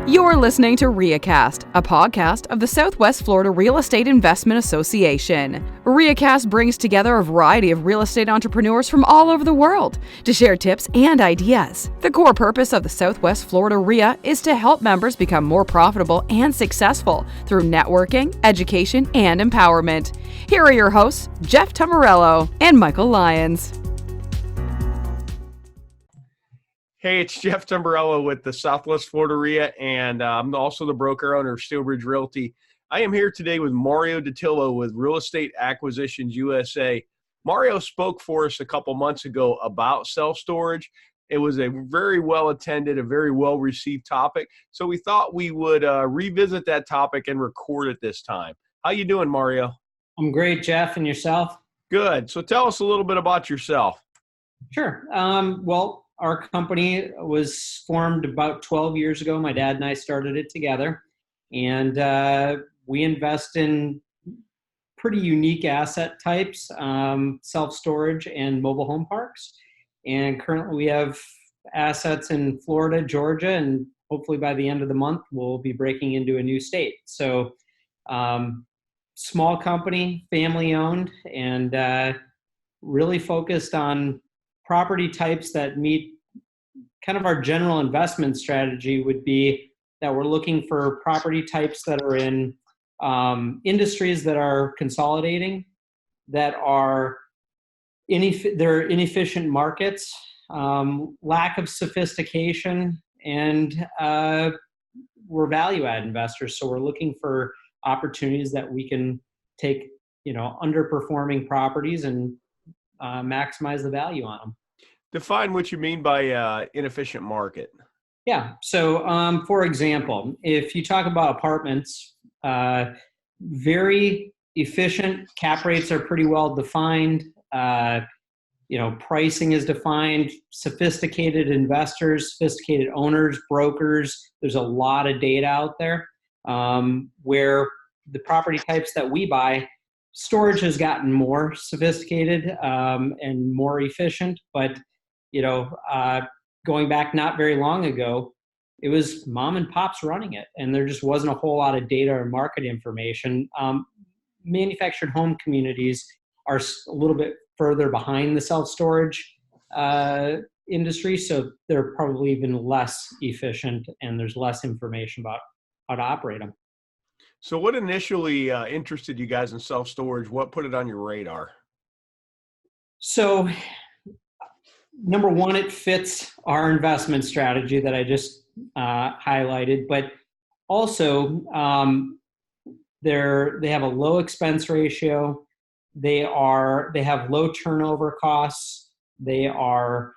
You're listening to RIAcast, a podcast of the Southwest Florida Real Estate Investment Association. RIAcast brings together a variety of real estate entrepreneurs from all over the world to share tips and ideas. The core purpose of the Southwest Florida RIA is to help members become more profitable and successful through networking, education, and empowerment. Here are your hosts, Jeff Tamarello and Michael Lyons. Hey, it's Jeff Tamburello with the Southwest Florida RIA, and I'm also the broker-owner of Steelbridge Realty. I am here today with Mario Datillo with Real Estate Acquisitions USA. Mario spoke for us a couple months ago about self-storage. It was a very well-attended, a very well-received topic, so we thought we would revisit that topic and record it this time. How you doing, Mario? I'm great, Jeff, and yourself? Good. So tell us a little bit about yourself. Sure. Our company was formed about 12 years ago. My dad and I started it together, and we invest in pretty unique asset types, self-storage and mobile home parks. And currently we have assets in Florida, Georgia, and hopefully by the end of the month, we'll be breaking into a new state. So small company, family owned, and really focused on property types that meet kind of our general investment strategy would be that we're looking for property types that are in industries that are consolidating, that are they're inefficient markets, lack of sophistication, and we're value-add investors. So we're looking for opportunities that we can take, underperforming properties and maximize the value on them. Define what you mean by inefficient market. Yeah. So, for example, if you talk about apartments, very efficient, cap rates are pretty well defined. Pricing is defined, sophisticated investors, sophisticated owners, brokers. There's a lot of data out there where the property types that we buy, storage has gotten more sophisticated and more efficient, but going back not very long ago, it was mom and pops running it, and there just wasn't a whole lot of data or market information. Manufactured home communities are a little bit further behind the self-storage industry, so they're probably even less efficient, and there's less information about how to operate them. So what initially interested you guys in self-storage? What put it on your radar? So number one, it fits our investment strategy that I just highlighted, but also they have a low expense ratio. They have low turnover costs. They are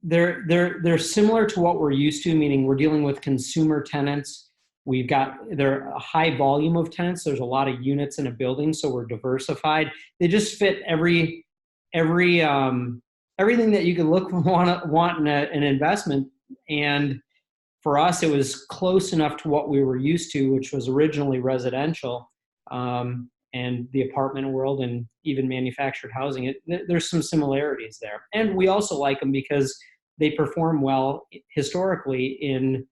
they're similar to what we're used to, meaning we're dealing with consumer tenants. They're a high volume of tenants. There's a lot of units in a building, so we're diversified. They just fit everything that you could want in an investment. And for us, it was close enough to what we were used to, which was originally residential, and the apartment world, and even manufactured housing. There's some similarities there. And we also like them because they perform well historically in,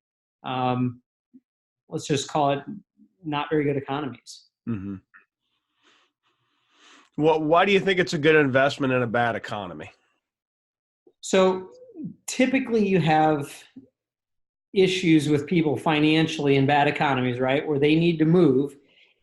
let's just call it, not very good economies. Mm-hmm. Well, why do you think it's a good investment in a bad economy? So typically you have issues with people financially in bad economies, right? Where they need to move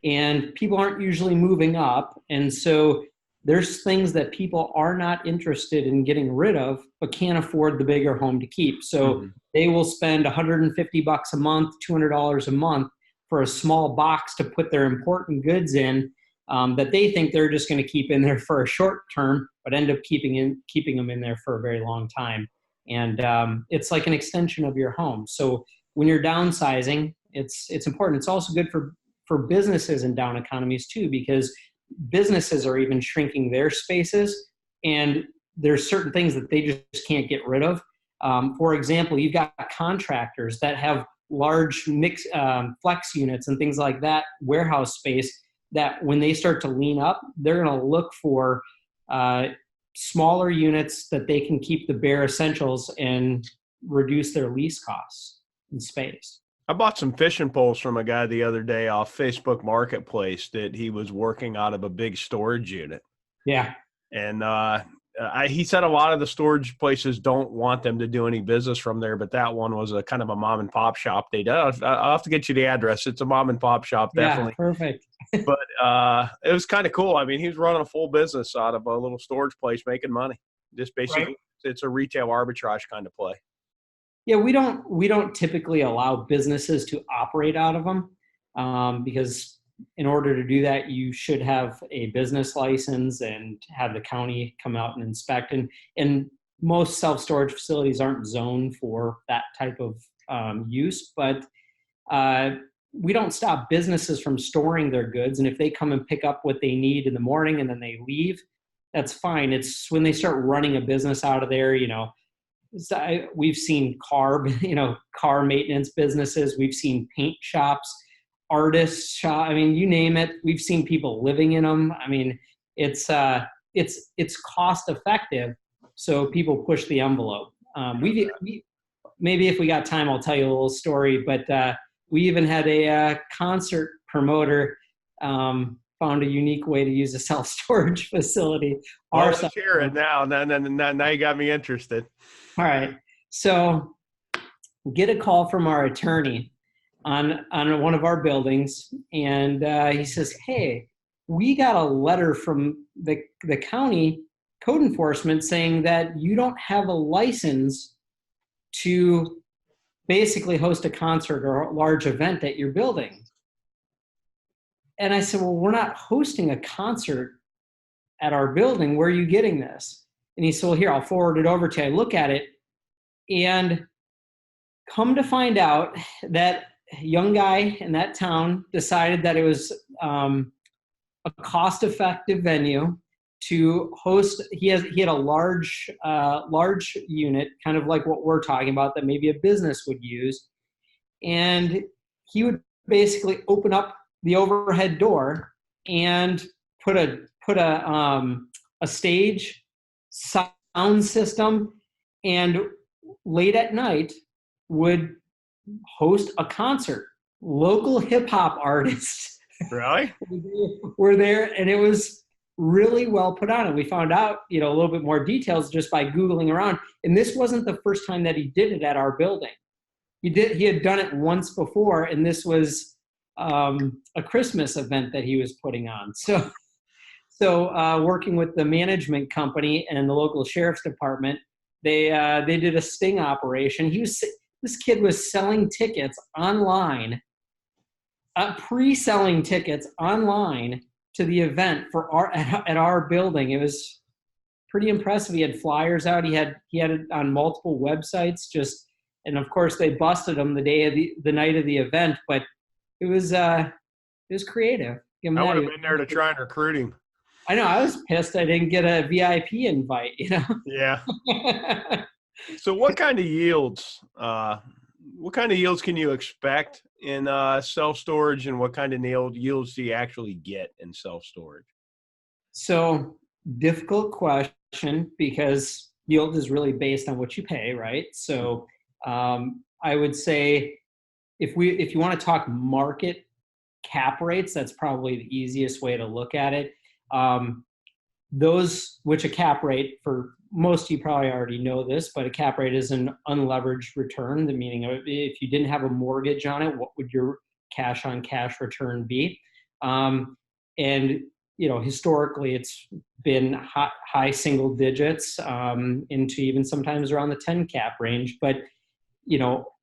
and people aren't usually moving up. And so there's things that people are not interested in getting rid of, but can't afford the bigger home to keep. So they will spend $150 a month, $200 a month for a small box to put their important goods in that they think they're just going to keep in there for a short term, but end up keeping them in there for a very long time. And it's like an extension of your home. So when you're downsizing, it's important. It's also good for businesses in down economies too, because businesses are even shrinking their spaces, and there's certain things that they just can't get rid of. For example, you've got contractors that have large flex units and things like that, warehouse space, that when they start to lean up, they're going to look for smaller units that they can keep the bare essentials and reduce their lease costs. space. I bought some fishing poles from a guy the other day off Facebook Marketplace that he was working out of a big storage unit. Yeah. And he said a lot of the storage places don't want them to do any business from there, but that one was a kind of a mom and pop shop. I'll have to get you the address. It's a mom and pop shop, definitely. Yeah, perfect. But it was kind of cool. I mean, he was running a full business out of a little storage place, making money. Just basically, Right. It's a retail arbitrage kind of play. Yeah, we don't typically allow businesses to operate out of them because in order to do that, you should have a business license and have the county come out and inspect. And most self-storage facilities aren't zoned for that type of use, but we don't stop businesses from storing their goods. And if they come and pick up what they need in the morning and then they leave, that's fine. It's when they start running a business out of there, we've seen car maintenance businesses. We've seen paint shops, artists shop. I mean, you name it. We've seen people living in them. I mean, it's cost effective. So people push the envelope. We maybe if we got time, I'll tell you a little story, but we even had a concert promoter found a unique way to use a self-storage facility. Well, let's hear it now. Now you got me interested. All right. So get a call from our attorney on one of our buildings. And he says, hey, we got a letter from the county code enforcement saying that you don't have a license to basically host a concert or a large event at your building. And I said, well, we're not hosting a concert at our building. Where are you getting this? And he said, well, here, I'll forward it over to you. I look at it and come to find out that a young guy in that town decided that it was a cost-effective venue to host. He had a large unit, kind of like what we're talking about, that maybe a business would use. And he would basically open up the overhead door and put a stage, sound system, and late at night would host a concert. Local hip hop artists Really? were there, and it was really well put on. And we found out, a little bit more details just by Googling around. And this wasn't the first time that he did it at our building. He had done it once before, and this was a Christmas event that he was putting on. So working with the management company and the local sheriff's department, they did a sting operation. This kid was selling tickets online, pre-selling tickets online to the event at our building. It was pretty impressive. He had flyers out. He had it on multiple websites. And of course they busted him the night of the event. But it was creative. I would have been there to try and recruit him. I know. I was pissed I didn't get a VIP invite. Yeah. So what kind of yields? What kind of yields can you expect in self-storage, and what kind of yields do you actually get in self-storage? So difficult question, because yield is really based on what you pay, right? So I would say if you want to talk market cap rates, that's probably the easiest way to look at it. Which a cap rate, for most of you probably already know this, but a cap rate is an unleveraged return. The meaning of it, if you didn't have a mortgage on it, what would your cash on cash return be? And historically it's been high single digits into even sometimes around the 10 cap range. But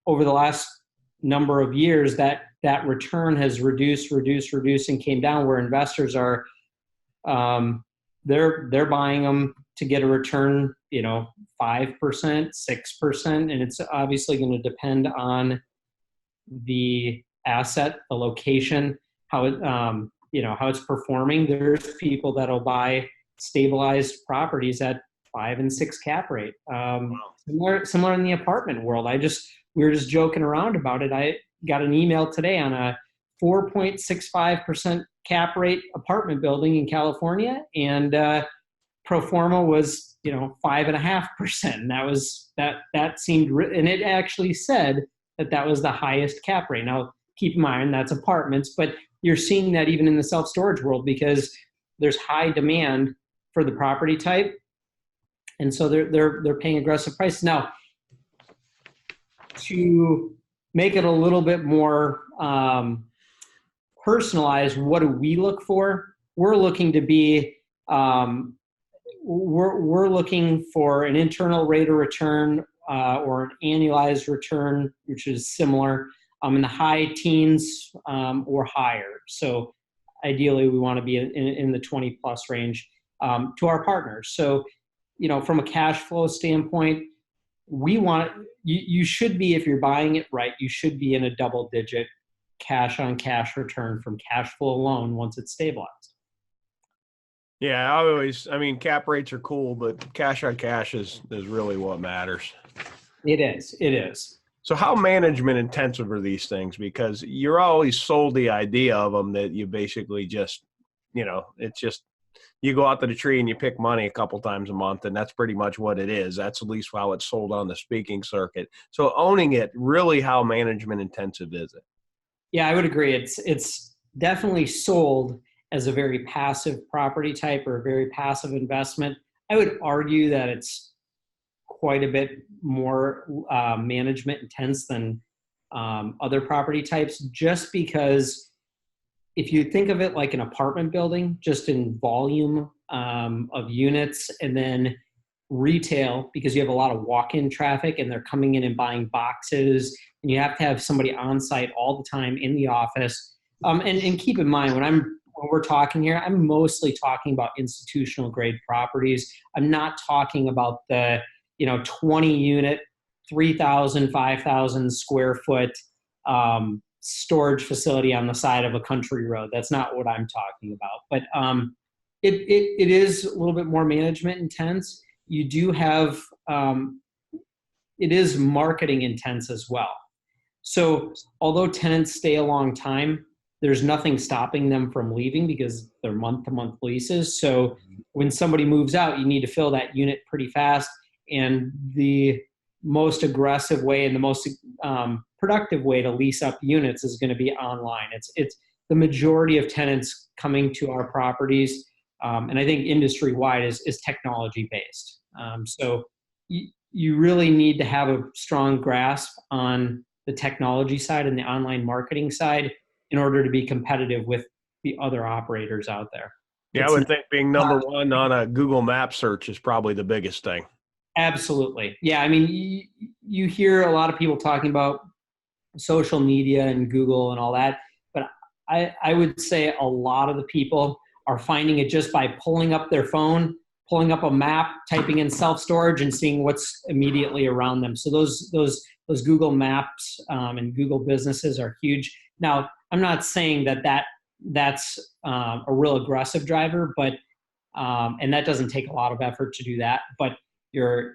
over the last number of years, that return has reduced and came down, where investors are they're buying them to get a return, 5%, 6%, and it's obviously going to depend on the asset, the location, how it's performing. There's people that'll buy stabilized properties at 5 and 6 cap rate. Similar in the apartment world. We were just joking around about it. I got an email today on a 4.65% cap rate apartment building in California, and pro forma was 5.5%. And that seemed, and it actually said that was the highest cap rate. Now, keep in mind that's apartments, but you're seeing that even in the self-storage world because there's high demand for the property type, and so they're paying aggressive prices. Now, to make it a little bit more personalized, what do we look for? We're looking to be we're looking for an internal rate of return or an annualized return, which is similar in the high teens or higher. So ideally, we want to be in the 20 plus range to our partners. So, from a cash flow standpoint, you should be, if you're buying it right, you should be in a double digit cash on cash return from cash flow alone once it's stabilized. Yeah, cap rates are cool, but cash on cash is really what matters. It is. So how management intensive are these things? Because you're always sold the idea of them that you basically just, it's just, you go out to the tree and you pick money a couple times a month, and that's pretty much what it is. That's at least how it's sold on the speaking circuit. So owning it, really, how management intensive is it? Yeah, I would agree. It's definitely sold as a very passive property type or a very passive investment. I would argue that it's quite a bit more management intense than other property types, just because if you think of it like an apartment building, just in volume of units, and then retail, because you have a lot of walk-in traffic and they're coming in and buying boxes, and you have to have somebody on site all the time in the office. And keep in mind, when we're talking here, I'm mostly talking about institutional grade properties. I'm not talking about the 20 unit, 3,000, 5,000 square foot storage facility on the side of a country road. That's not what I'm talking about. But it is a little bit more management intense. You do have, it is marketing intense as well. So although tenants stay a long time, there's nothing stopping them from leaving because they're month-to-month leases. So when somebody moves out, you need to fill that unit pretty fast. And the most aggressive way and the most productive way to lease up units is going to be online. It's the majority of tenants coming to our properties, and I think industry-wide is technology-based. So you really need to have a strong grasp on the technology side and the online marketing side in order to be competitive with the other operators out there. Yeah, I would think being number one on a Google Map search is probably the biggest thing. Absolutely. Yeah, I mean, you hear a lot of people talking about social media and Google and all that, but I would say a lot of the people are finding it just by pulling up their phone, pulling up a map, typing in self-storage, and seeing what's immediately around them. So those Google Maps and Google businesses are huge. Now, I'm not saying that's a real aggressive driver, but and that doesn't take a lot of effort to do that. But your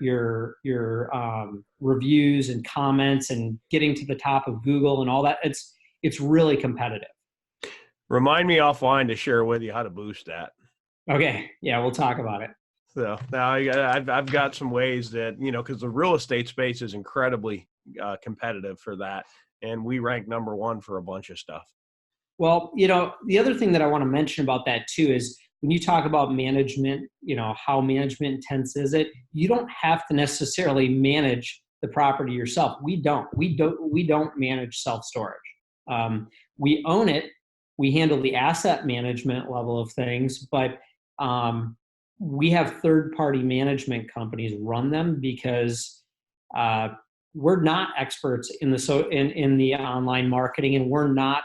reviews and comments and getting to the top of Google and all that, it's really competitive. Remind me offline to share with you how to boost that. Okay, yeah, we'll talk about it. So now I've got some ways that, because the real estate space is incredibly competitive for that. And we rank number one for a bunch of stuff. Well, the other thing that I want to mention about that too is when you talk about management, how management intense is it? You don't have to necessarily manage the property yourself. We don't manage self-storage. We own it. We handle the asset management level of things, but we have third-party management companies run them because we're not experts in the online marketing, and we're not.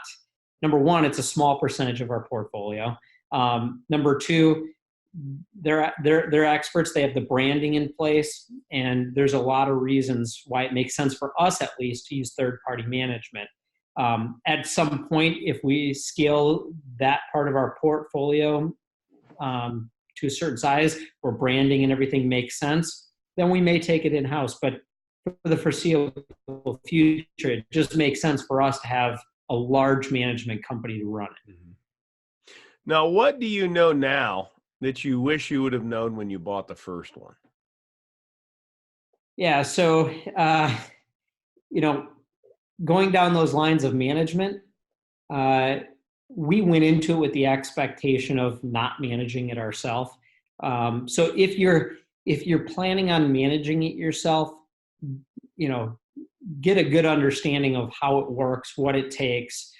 Number one, it's a small percentage of our portfolio. Number two, they're experts. They have the branding in place, and there's a lot of reasons why it makes sense for us, at least, to use third-party management. At some point, if we scale that part of our portfolio to a certain size where branding and everything makes sense, then we may take it in-house. But for the foreseeable future, it just makes sense for us to have a large management company to run it. Mm-hmm. Now, what do you know now that you wish you would have known when you bought the first one? Yeah, so, going down those lines of management, we went into it with the expectation of not managing it ourselves. So if you're planning on managing it yourself, get a good understanding of how it works, what it takes.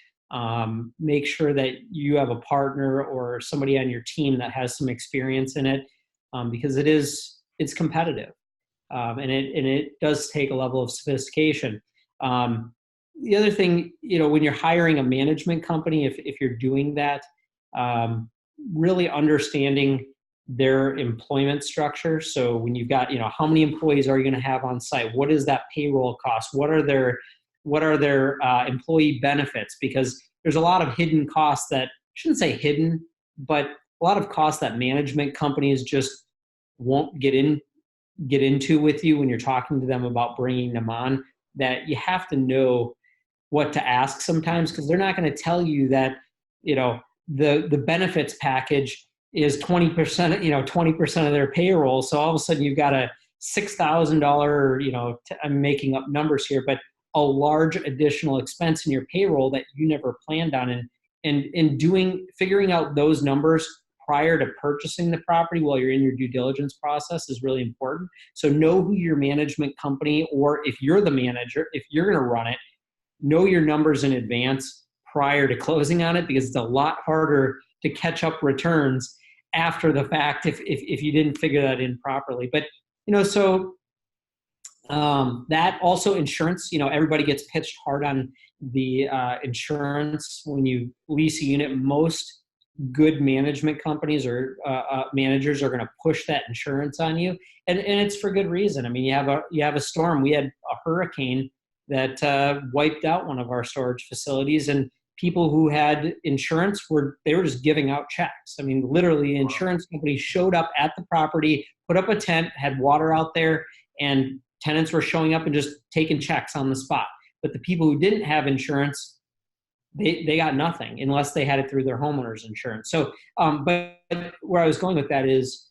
Make sure that you have a partner or somebody on your team that has some experience in it, because it's competitive, and it does take a level of sophistication. The other thing, when you're hiring a management company, if you're doing that, really understanding their employment structure. So when you've got, how many employees are you going to have on site? What is that payroll cost? What are their employee benefits? Because there's a lot of hidden costs that, I shouldn't say hidden, but a lot of costs that management companies just won't get into with you when you're talking to them about bringing them on, that you have to know what to ask sometimes, because they're not going to tell you that, the benefits package is 20%, 20% of their payroll. So all of a sudden you've got a $6,000, I'm making up numbers here, but a large additional expense in your payroll that you never planned on. And figuring out those numbers prior to purchasing the property while you're in your due diligence process is really important. So know who your management company, or if you're the manager, if you're going to run it, know your numbers in advance prior to closing on it, because it's a lot harder to catch up returns after the fact if you didn't figure that in properly. But that also insurance, everybody gets pitched hard on the insurance when you lease a unit. Most good management companies or managers are going to push that insurance on you, and it's for good reason. I mean, you have a storm. We had a hurricane that wiped out one of our storage facilities, and people who had insurance were just giving out checks. I mean, literally, the insurance company showed up at the property, put up a tent, had water out there, and tenants were showing up and just taking checks on the spot. But the people who didn't have insurance, they got nothing unless they had it through their homeowner's insurance. So, but where I was going with that is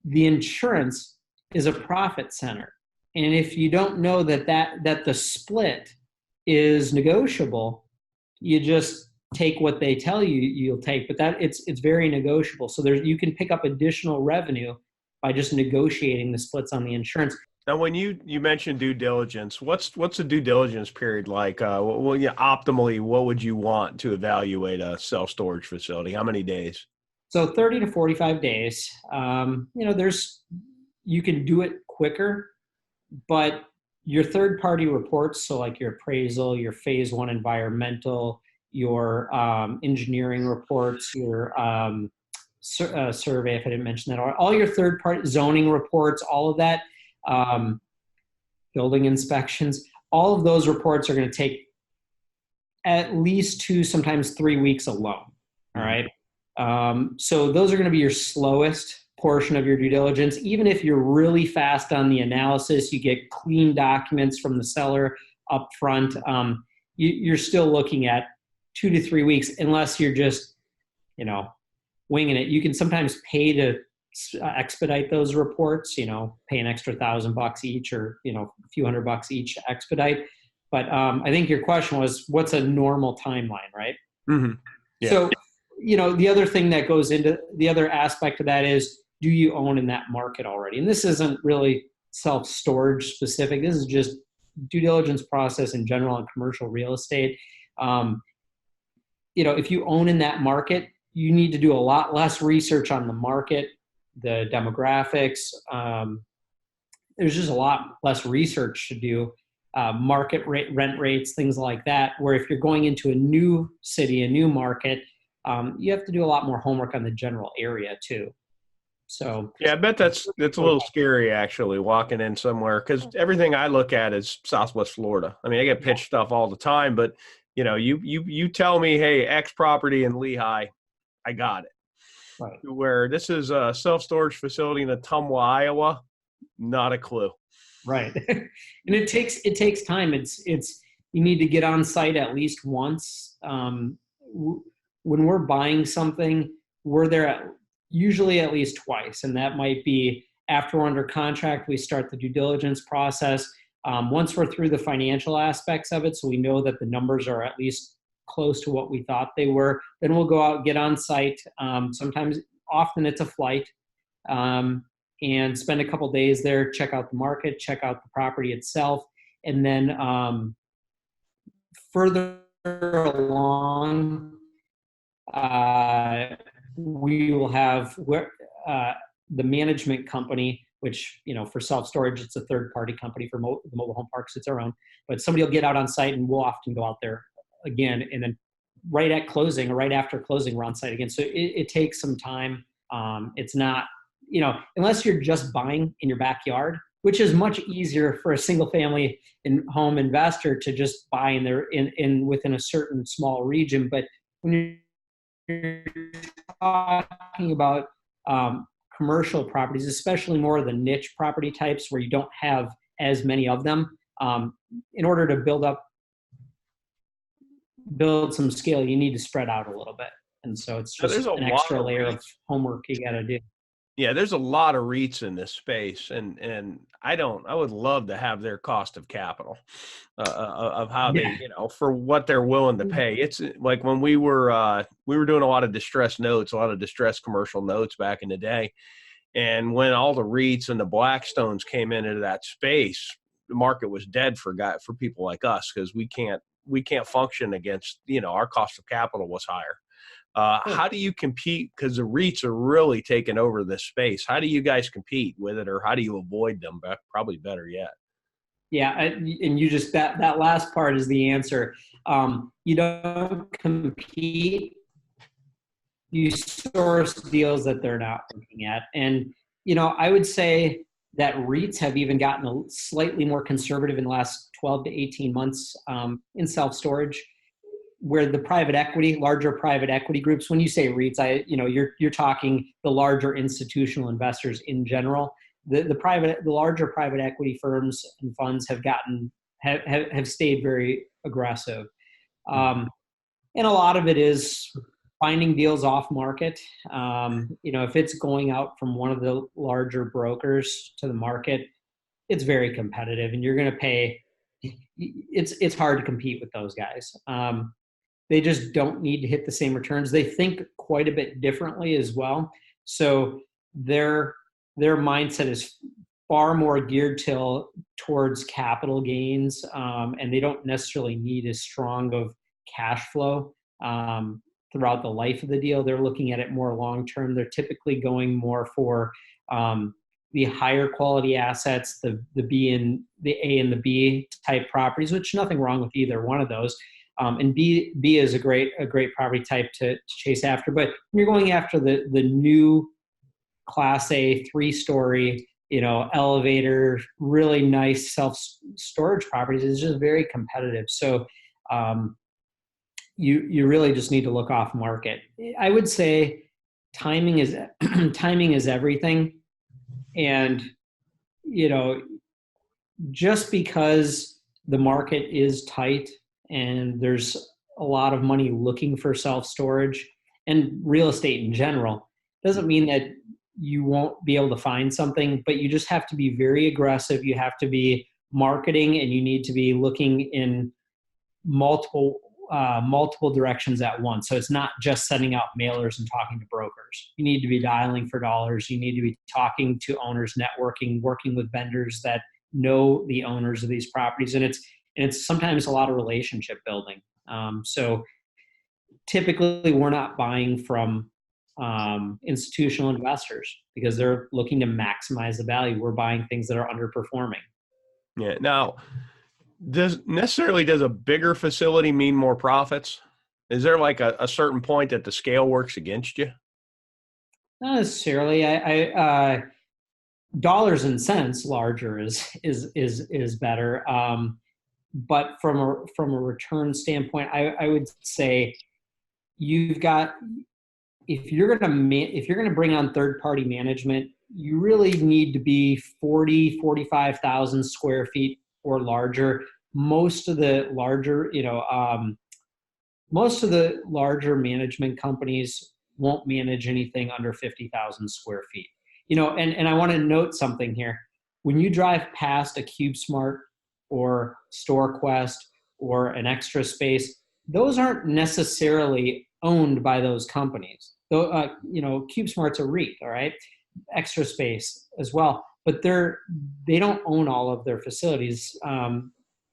the insurance is a profit center. And if you don't know that the split is negotiable, you just take what they tell you you'll take, but that it's very negotiable. So you can pick up additional revenue by just negotiating the splits on the insurance. Now, when you mentioned due diligence, what's a due diligence period like? Optimally, what would you want to evaluate a self-storage facility? How many days? So 30 to 45 days. You can do it quicker, but your third-party reports, so like your appraisal, your phase one environmental, your engineering reports, your survey, if I didn't mention that, all your third-party zoning reports, all of that, building inspections, all of those reports are going to take at least 2, sometimes 3 weeks alone. All right. So those are going to be your slowest portion of your due diligence. Even if you're really fast on the analysis, you get clean documents from the seller up front, you're still looking at 2 to 3 weeks, unless you're just, winging it. You can sometimes pay to expedite those reports, pay an extra $1,000 each, or, a few $100 each to expedite. But I think your question was, what's a normal timeline, right? Mm-hmm. Yeah. So, the other thing that goes into the other aspect of that is, do you own in that market already? And this isn't really self-storage specific. This is just due diligence process in general on commercial real estate. If you own in that market, you need to do a lot less research on the market, the demographics. There's just a lot less research to do, market rate, rent rates, things like that, where if you're going into a new city, a new market, you have to do a lot more homework on the general area too. So yeah, I bet that's a little scary, actually, walking in somewhere, because everything I look at is Southwest Florida. I mean, I get pitched stuff all the time, but you tell me, hey, X property in Lehigh, I got it. Right. Where this is a self-storage facility in Ottumwa, Iowa, not a clue. Right. And it takes time. It's you need to get on site at least once. When we're buying something, we're there usually at least twice. And that might be after we're under contract, we start the due diligence process. Once we're through the financial aspects of it, so we know that the numbers are at least close to what we thought they were, then we'll go out, get on site. Often it's a flight, and spend a couple days there, check out the market, check out the property itself. And then further along, we will have the management company, which, for self-storage, it's a third-party company. For the mobile home parks, it's our own. But somebody will get out on site, and we'll often go out there again. And then right at closing or right after closing, we're on site again. So it takes some time. It's not, unless you're just buying in your backyard, which is much easier for a single-family home investor to just buy within a certain small region. But when you're talking about commercial properties, especially more of the niche property types where you don't have as many of them, in order to build some scale, you need to spread out a little bit. And so it's just an extra layer of homework you got to do. Yeah, there's a lot of REITs in this space, and I would love to have their cost of capital, of how they, for what they're willing to pay. It's like when we were doing a lot of distressed notes, a lot of distressed commercial notes back in the day. And when all the REITs and the Blackstones came into that space, the market was dead for people like us, because we can't function against, our cost of capital was higher. How do you compete? Because the REITs are really taking over this space. How do you guys compete with it, or how do you avoid them? Probably better yet. Yeah, and you just that last part is the answer. You don't compete. You source deals that they're not looking at, and I would say that REITs have even gotten slightly more conservative in the last 12 to 18 months in self-storage, where the larger private equity groups, when you say REITs, you're talking the larger institutional investors in general. The larger private equity firms and funds have stayed very aggressive. And a lot of it is finding deals off market. If it's going out from one of the larger brokers to the market, it's very competitive, and you're going to pay. It's hard to compete with those guys. They just don't need to hit the same returns. They think quite a bit differently as well. So their mindset is far more geared towards capital gains, and they don't necessarily need as strong of cash flow throughout the life of the deal. They're looking at it more long-term. They're typically going more for the higher quality assets, the A and the B type properties, which nothing wrong with either one of those. And B is a great property type to chase after. But when you're going after the new Class A 3-story, elevator, really nice self-storage properties, is just very competitive. So you really just need to look off market. I would say timing is everything. And just because the market is tight and there's a lot of money looking for self-storage and real estate in general, doesn't mean that you won't be able to find something, but you just have to be very aggressive. You have to be marketing, and you need to be looking in multiple directions at once. So it's not just sending out mailers and talking to brokers. You need to be dialing for dollars. You need to be talking to owners, networking, working with vendors that know the owners of these properties. And it's sometimes a lot of relationship building. So typically we're not buying from institutional investors because they're looking to maximize the value. We're buying things that are underperforming. Yeah. Now, does a bigger facility mean more profits? Is there like a certain point that the scale works against you? Not necessarily. I dollars and cents larger is better. But from a return standpoint, I would say you've got, if you're going to bring on third party management, you really need to be 45,000 square feet or larger. Most of the larger management companies won't manage anything under 50,000 square feet. And I want to note something here. When you drive past a CubeSmart or StoreQuest or an Extra Space, those aren't necessarily owned by those companies. Though, CubeSmart's a REIT, all right, Extra Space as well, but they don't own all of their facilities.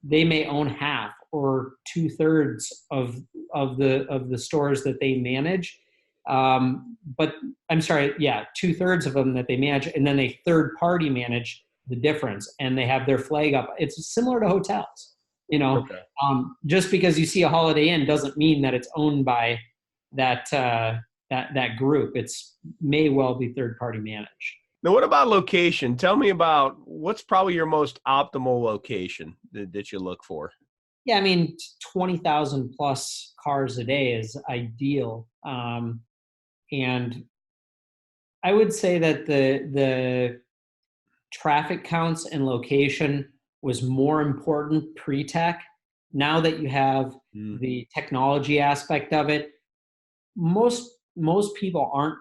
They may own half or 2/3 of the stores that they manage. But I'm sorry, yeah, 2/3 of them that they manage, and then they third party manage the difference, and they have their flag up. It's similar to hotels, Okay. just because you see a Holiday Inn doesn't mean that it's owned by that group. It's may well be third party managed. Now, what about location? Tell me about what's probably your most optimal location that you look for. Yeah, I mean, 20,000 plus cars a day is ideal. And I would say that the traffic counts and location was more important pre-tech. Now that you have the technology aspect of it, most people aren't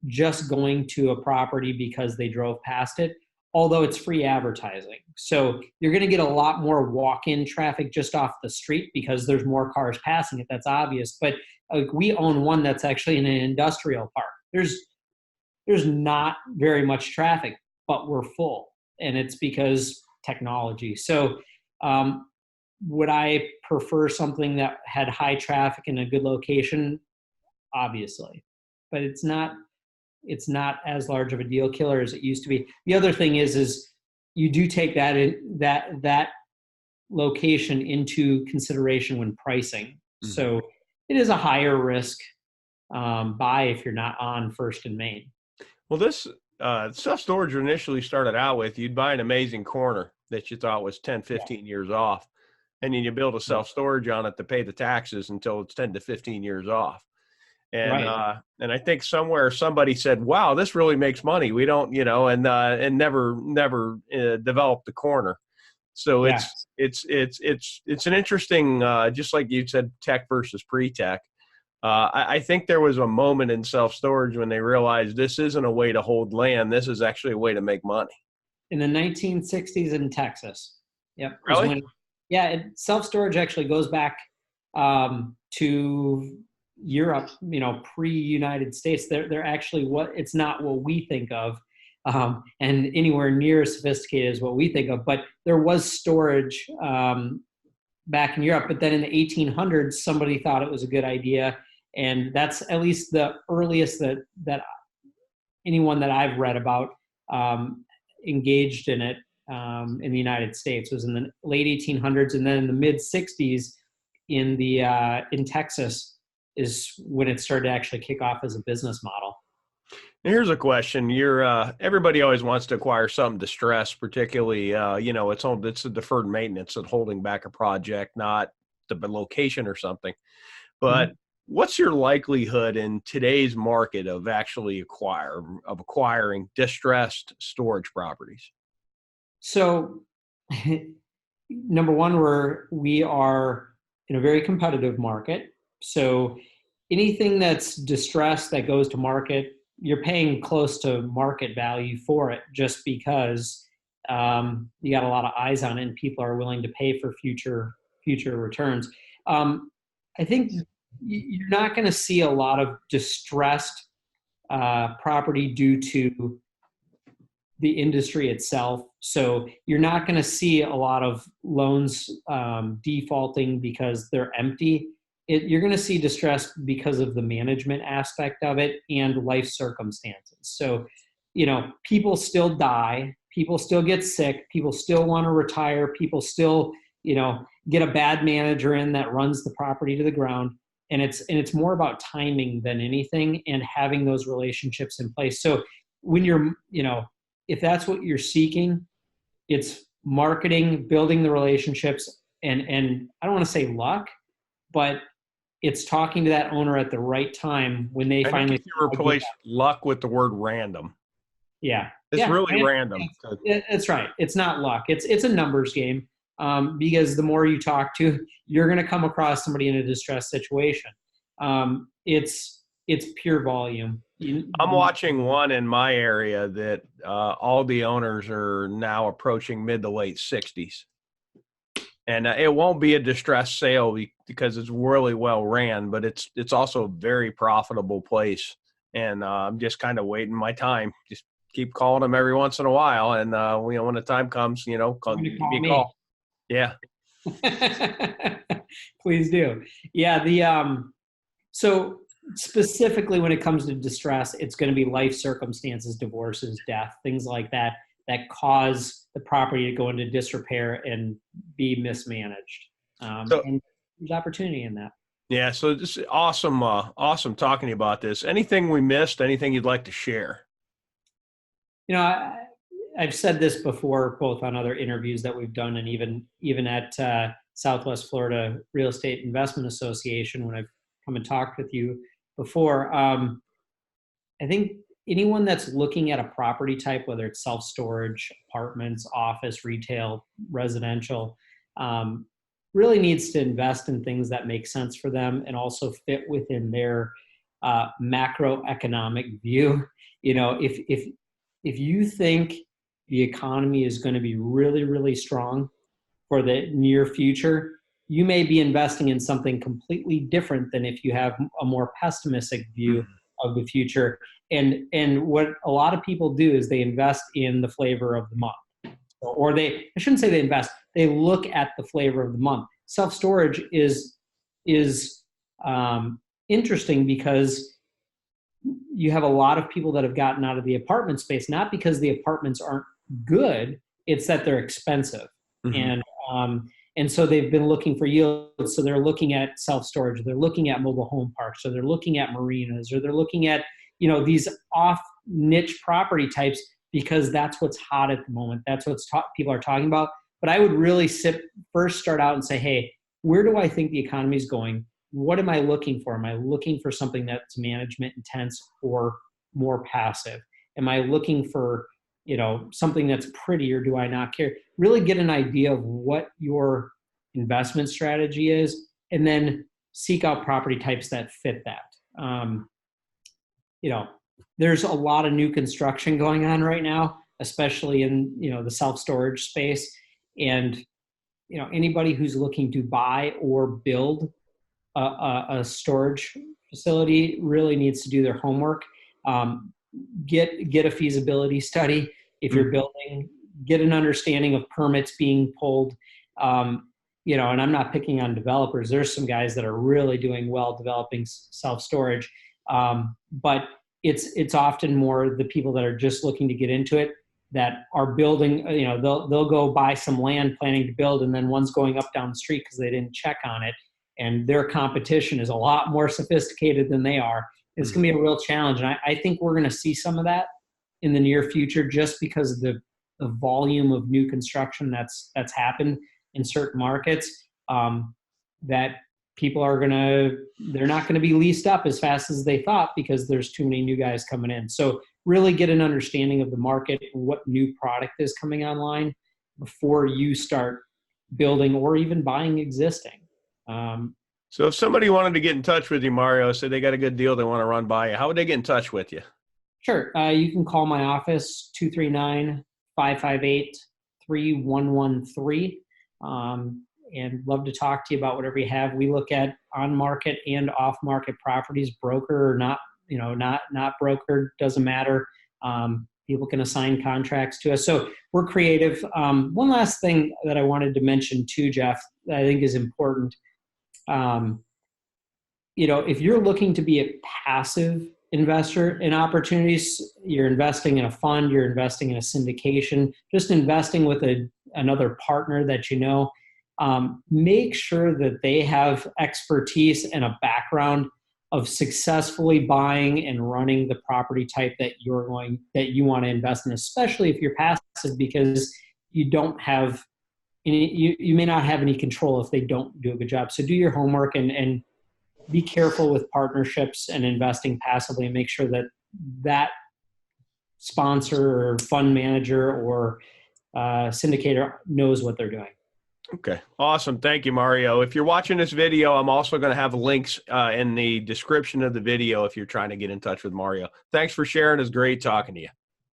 just going to a property because they drove past it, although it's free advertising. So you're going to get a lot more walk-in traffic just off the street because there's more cars passing it. That's obvious. But we own one that's actually in an industrial park. There's not very much traffic, but we're full, and it's because technology. So would I prefer something that had high traffic in a good location? Obviously, but it's not as large of a deal killer as it used to be. The other thing is you do take that location into consideration when pricing. Mm-hmm. So it is a higher risk buy if you're not on First and Main. Well, this self-storage initially started out with, you'd buy an amazing corner that you thought was 10, 15 years off, and then you build a self-storage on it to pay the taxes until it's 10 to 15 years off. And right. And I think somewhere somebody said, "Wow, this really makes money." We don't, and never developed the corner. So yeah. it's an interesting, just like you said, tech versus pre-tech. I think there was a moment in self-storage when they realized this isn't a way to hold land. This is actually a way to make money. In the 1960s in Texas. Yep. Really? Self-storage actually goes back to Europe, pre-United States. They're actually it's not what we think of, and anywhere near as sophisticated as what we think of. But there was storage back in Europe. But then in the 1800s, somebody thought it was a good idea, and that's at least the earliest that anyone that I've read about engaged in it in the United States was in the late 1800s, and then in the mid 60s in Texas is when it started to actually kick off as a business model. Here's a question. Everybody always wants to acquire something distressed, particularly, it's a deferred maintenance and holding back a project, not the location or something. But what's your likelihood in today's market of actually acquiring distressed storage properties? So, number one, we are in a very competitive market. So anything that's distressed that goes to market, you're paying close to market value for it just because you got a lot of eyes on it and people are willing to pay for future returns. I think you're not going to see a lot of distressed property due to the industry itself. So you're not going to see a lot of loans defaulting because they're empty. You're going to see distress because of the management aspect of it and life circumstances. So, people still die, people still get sick, people still want to retire, people still, get a bad manager in that runs the property to the ground. And it's more about timing than anything and having those relationships in place. So when you're, if that's what you're seeking, it's marketing, building the relationships, and I don't want to say luck, but it's talking to that owner at the right time when they finally. You replace luck with the word random. Yeah, it's really random. That's right. It's not luck. It's a numbers game because the more you talk to, you're going to come across somebody in a distressed situation. It's pure volume. I'm watching one in my area that all the owners are now approaching mid to late 60s. And it won't be a distressed sale because it's really well ran, but it's also a very profitable place. And I'm just kind of waiting my time. Just keep calling them every once in a while, and when the time comes, give me a call. Yeah. Please do. Yeah. So specifically when it comes to distress, it's going to be life circumstances, divorces, death, things like that cause the property to go into disrepair and be mismanaged. And there's opportunity in that. Yeah. So this is awesome. Awesome talking to you about this. Anything we missed? Anything you'd like to share? I've said this before, both on other interviews that we've done, and even at Southwest Florida Real Estate Investment Association, when I've come and talked with you before. I think anyone that's looking at a property type, whether it's self-storage, apartments, office, retail, residential, really needs to invest in things that make sense for them and also fit within their macroeconomic view. If you think the economy is going to be really, really strong for the near future, you may be investing in something completely different than if you have a more pessimistic view of the future. And what a lot of people do is they invest in the flavor of the month. Or I shouldn't say they invest, they look at the flavor of the month. Self-storage is interesting because you have a lot of people that have gotten out of the apartment space, not because the apartments aren't good, it's that they're expensive. And so they've been looking for yields. So they're looking at self-storage, they're looking at mobile home parks, or they're looking at marinas, or they're looking at, these off niche property types, because that's what's hot at the moment. That's what people are talking about. But I would really start out and say, hey, where do I think the economy is going? What am I looking for? Am I looking for something that's management intense or more passive? Am I looking for, something that's pretty, or do I not care? Really get an idea of what your investment strategy is, and then seek out property types that fit that. There's a lot of new construction going on right now, especially in, the self-storage space. And, anybody who's looking to buy or build a storage facility really needs to do their homework. Get a feasibility study. If you're building, get an understanding of permits being pulled. And I'm not picking on developers. There's some guys that are really doing well developing self-storage. But it's often more the people that are just looking to get into it that are building, they'll go buy some land planning to build, and then one's going up down the street because they didn't check on it. And their competition is a lot more sophisticated than they are. It's going to be a real challenge. And I think we're going to see some of that in the near future, just because of the volume of new construction that's happened in certain markets, that people they're not going to be leased up as fast as they thought because there's too many new guys coming in. So really get an understanding of the market and what new product is coming online before you start building or even buying existing. So if somebody wanted to get in touch with you, Mario, say they got a good deal they want to run by you, how would they get in touch with you? Sure. You can call my office, 239-558-3113. And love to talk to you about whatever you have. We look at on-market and off-market properties, broker or not, not brokered, doesn't matter. People can assign contracts to us. So we're creative. One last thing that I wanted to mention too, Jeff, that I think is important. If you're looking to be a passive investor in opportunities, you're investing in a fund, you're investing in a syndication, just investing with another partner that make sure that they have expertise and a background of successfully buying and running the property type that you want to invest in, especially if you're passive, because you don't have you may not have any control if they don't do a good job. So do your homework and be careful with partnerships and investing passively, and make sure that sponsor or fund manager or syndicator knows what they're doing. Okay. Awesome. Thank you, Mario. If you're watching this video, I'm also going to have links in the description of the video if you're trying to get in touch with Mario. Thanks for sharing. It's great talking to you.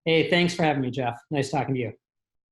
Hey, thanks for having me, Jeff. Nice talking to you.